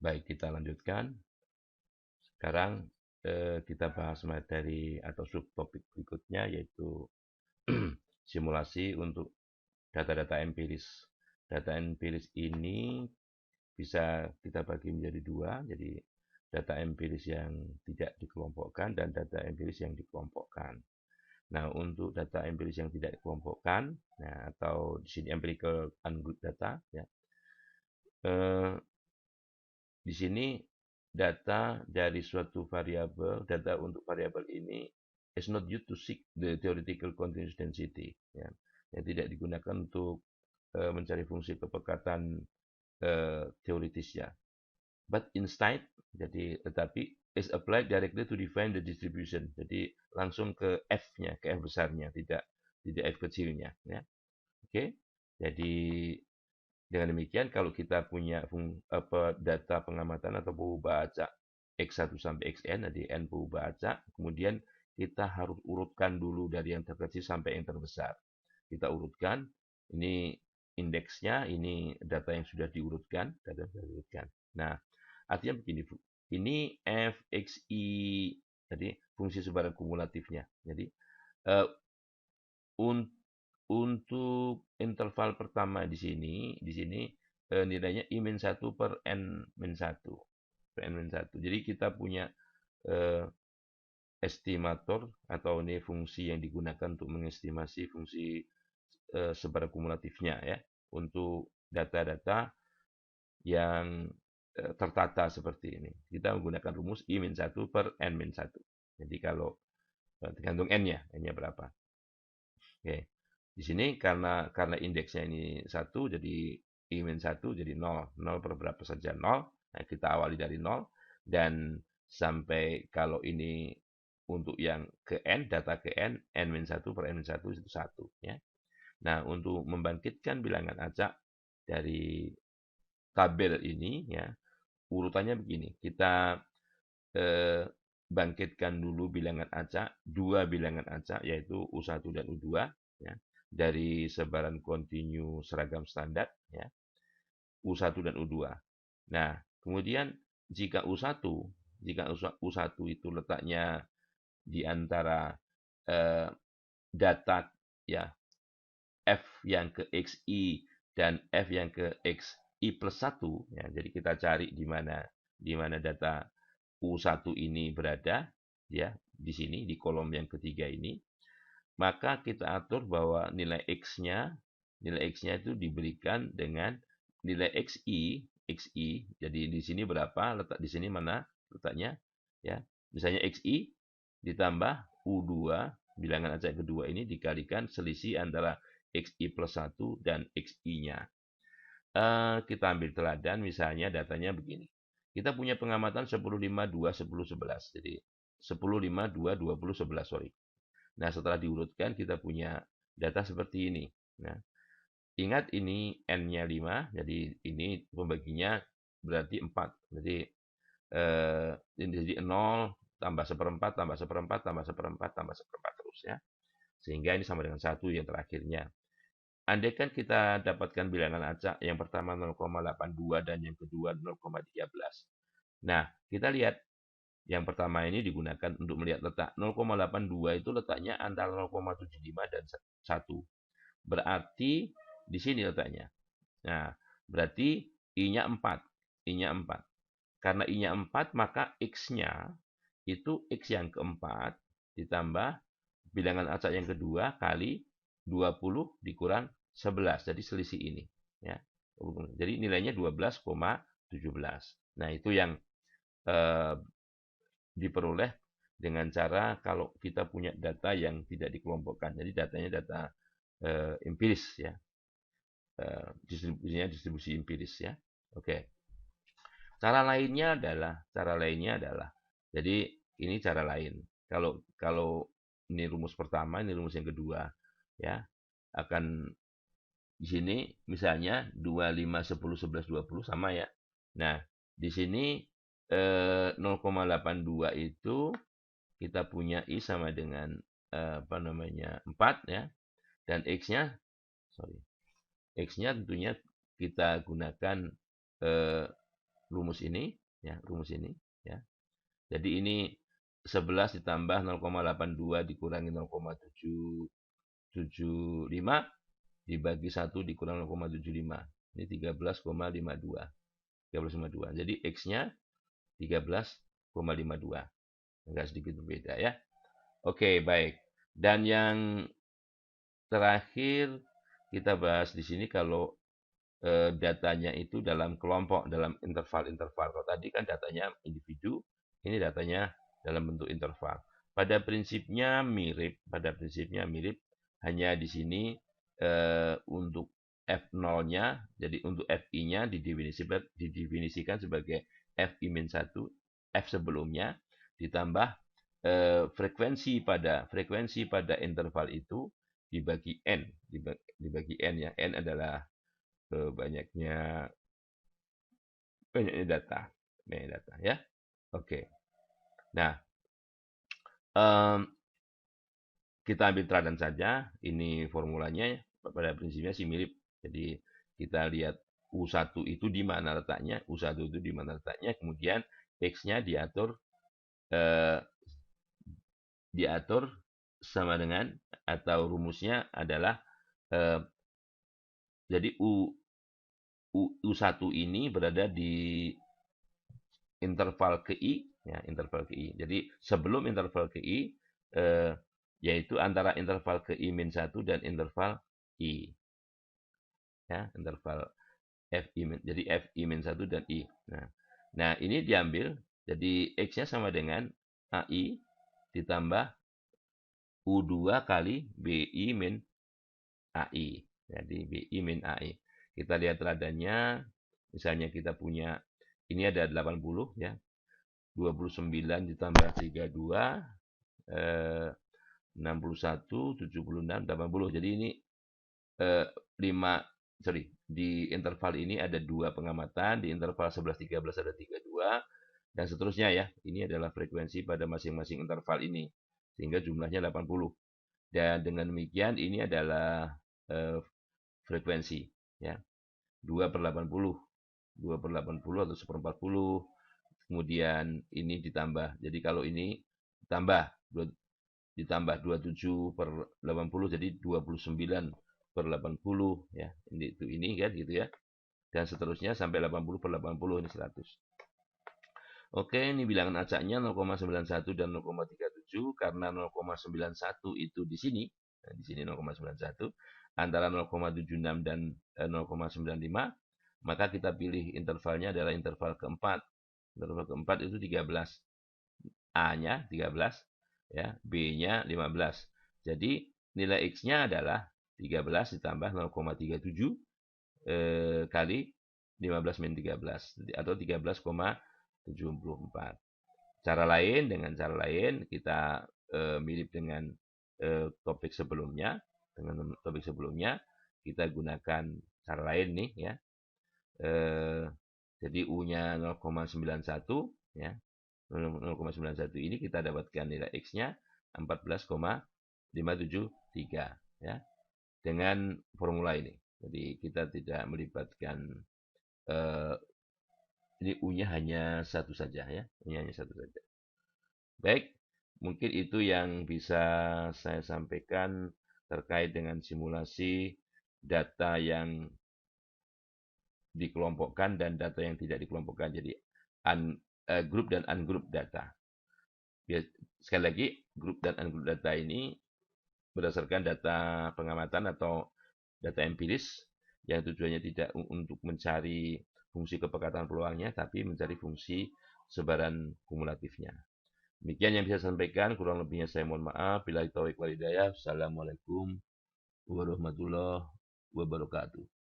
Baik, kita lanjutkan. Sekarang kita bahas materi atau subtopik berikutnya, yaitu simulasi untuk data-data empiris. Data empiris ini bisa kita bagi menjadi dua, jadi data empiris yang tidak dikelompokkan dan data empiris yang dikelompokkan. Nah, untuk data empiris yang tidak dikelompokkan, nah, atau di sini empirical ungrouped data, ya, eh, di sini data dari suatu variabel, data untuk variabel ini is not used to seek the theoretical continuous density, ya, yang tidak digunakan untuk mencari fungsi kepekatan teoritisnya. But instead, jadi tetapi is applied directly to define the distribution. Jadi langsung ke f-nya, ke f besarnya, tidak f kecilnya, ya. Oke. Jadi dengan demikian kalau kita punya data pengamatan atau pengubah acak x1 sampai xn, jadi n pengubah acak, kemudian kita harus urutkan dulu dari yang terkecil sampai yang terbesar. Kita urutkan, ini indeksnya, ini data yang sudah diurutkan, Nah, artinya begini, ini fxi, jadi fungsi sebaran kumulatifnya. Jadi untuk interval pertama di sini nilainya I-1 per N-1. Per N-1. Jadi kita punya eh, estimator atau ini fungsi yang digunakan untuk mengestimasi fungsi sebaran kumulatifnya, ya, untuk data-data yang tertata seperti ini. Kita menggunakan rumus I-1 per N-1. Jadi kalau tergantung N-nya, N-nya berapa. Oke. Di sini karena indeksnya ini 1, jadi I-1 jadi 0. 0 per berapa saja 0. Nah, kita awali dari 0 dan sampai kalau ini untuk yang ke N, data ke N, N-1 per N-1 itu 1, ya. Nah, untuk membangkitkan bilangan acak dari tabel ini, ya, urutannya begini. Kita eh, bangkitkan dulu bilangan acak, dua bilangan acak, yaitu U1 dan U2, ya, dari sebaran kontinu seragam standar, ya, U1 dan U2. Nah, kemudian jika U1 itu letaknya di antara eh, data, ya, F yang ke XI dan F yang ke XI plus 1, ya, jadi kita cari di mana data U1 ini berada, ya, di sini di kolom yang ketiga ini, maka kita atur bahwa nilai X-nya itu diberikan dengan nilai XI, jadi di sini berapa, letak di sini mana letaknya, ya. Misalnya XI ditambah U2, bilangan acak kedua ini dikalikan selisih antara XI plus 1 dan XI-nya. Kita ambil teladan, misalnya datanya begini. Kita punya pengamatan 10, 5, 2, 10, 11. Jadi 10, 5, 2, 20, 11, sorry. Nah, setelah diurutkan kita punya data seperti ini. Nah, ingat ini N-nya 5, jadi ini pembaginya berarti 4. Jadi ini jadi 0, tambah seperempat, tambah seperempat, tambah seperempat, tambah seperempat terus, ya. Sehingga ini sama dengan 1 yang terakhirnya. Andaikan kita dapatkan bilangan acak yang pertama 0,82 dan yang kedua 0,13. Nah, kita lihat yang pertama ini digunakan untuk melihat letak 0,82 itu letaknya antara 0,75 dan 1. Berarti di sini letaknya. Nah, berarti I-nya 4. I-nya 4. Karena I-nya 4, maka X-nya itu X yang keempat ditambah bilangan acak yang kedua kali 20 dikurang 11. Jadi selisih ini, ya. Jadi nilainya 12,17. Nah, itu yang eh, diperoleh dengan cara kalau kita punya data yang tidak dikelompokkan. Jadi datanya data empiris, ya. Distribusinya distribusi empiris, ya. Oke. Cara lainnya adalah jadi ini cara lain. Kalau ini rumus pertama, ini rumus yang kedua, ya. Akan di sini misalnya 2, 5, 10, 11, 20 sama, ya. Nah, di sini 0,82 itu kita punya I sama dengan 4, ya. Dan X-nya, sorry, X-nya tentunya kita gunakan rumus ini, ya, rumus ini, ya. Jadi ini 11 ditambah 0,82 dikurangi 0,775 dibagi 1 dikurang 0,75. Ini 13,52. 13,52. Jadi X-nya 13,52. Enggak sedikit berbeda ya. Oke, baik. Dan yang terakhir kita bahas di sini kalau datanya itu dalam kelompok, dalam interval-interval. Kalau tadi kan datanya individu, ini datanya dalam bentuk interval. Pada prinsipnya mirip, hanya di sini untuk F0-nya, jadi untuk FI-nya didefinisikan sebagai FI-1, F sebelumnya, ditambah frekuensi pada interval itu dibagi N, dibagi N ya. N adalah banyaknya data, ya. Oke. Nah, kita ambil teladan saja. Ini formulanya pada prinsipnya sih mirip. Jadi kita lihat U1 itu di mana letaknya, kemudian X-nya diatur sama dengan atau rumusnya adalah jadi U1 ini berada di interval KI, ya, interval KI. Jadi sebelum interval KI, yaitu antara interval KI-1 dan interval I. Ya, interval FI, jadi FI-1 dan I. Nah, ini diambil, jadi X-nya sama dengan AI ditambah U2 kali BI min AI. Jadi BI min AI. Kita lihat teladannya, misalnya kita punya, ini ada 80 ya, 29 ditambah 32, 61, 76, 80. Jadi ini 5, di interval ini ada 2 pengamatan, di interval 11-13 ada 32, dan seterusnya ya. Ini adalah frekuensi pada masing-masing interval ini, sehingga jumlahnya 80. Dan dengan demikian ini adalah frekuensi ya. 2 per 80, 2 per 80 atau 1/40. Kemudian ini ditambah. Jadi kalau ini ditambah 27 per 80 jadi 29 per 80 ya. Ini kan gitu ya. Dan seterusnya sampai 80 per 80 ini 100. Oke, ini bilangan acaknya 0,91 dan 0,37 karena 0,91 itu di sini. Nah, di sini 0,91 antara 0,76 dan 0,95, maka kita pilih intervalnya adalah interval keempat. Interval keempat itu 13. A-nya 13, ya, B-nya 15. Jadi nilai X-nya adalah 13 ditambah 0,37 kali 15 min 13 atau 13,74. Cara lain kita mirip dengan topik sebelumnya. Kita gunakan cara lain nih ya. Jadi U-nya 0,91 ya. 0,91 ini kita dapatkan nilai X-nya 14,573 ya. Dengan formula ini. Jadi kita tidak melibatkan ini U-nya hanya satu saja ya. U-nya hanya satu saja. Baik, mungkin itu yang bisa saya sampaikan terkait dengan simulasi data yang dikelompokkan dan data yang tidak dikelompokkan. Jadi grup dan ungroup data. Ya, sekali lagi, grup dan ungroup data ini berdasarkan data pengamatan atau data empiris yang tujuannya tidak untuk mencari fungsi kepekatan peluangnya, tapi mencari fungsi sebaran kumulatifnya. Demikian yang bisa saya sampaikan, kurang lebihnya saya mohon maaf. Billahi taufiq wal hidayah. Assalamualaikum warahmatullahi wabarakatuh.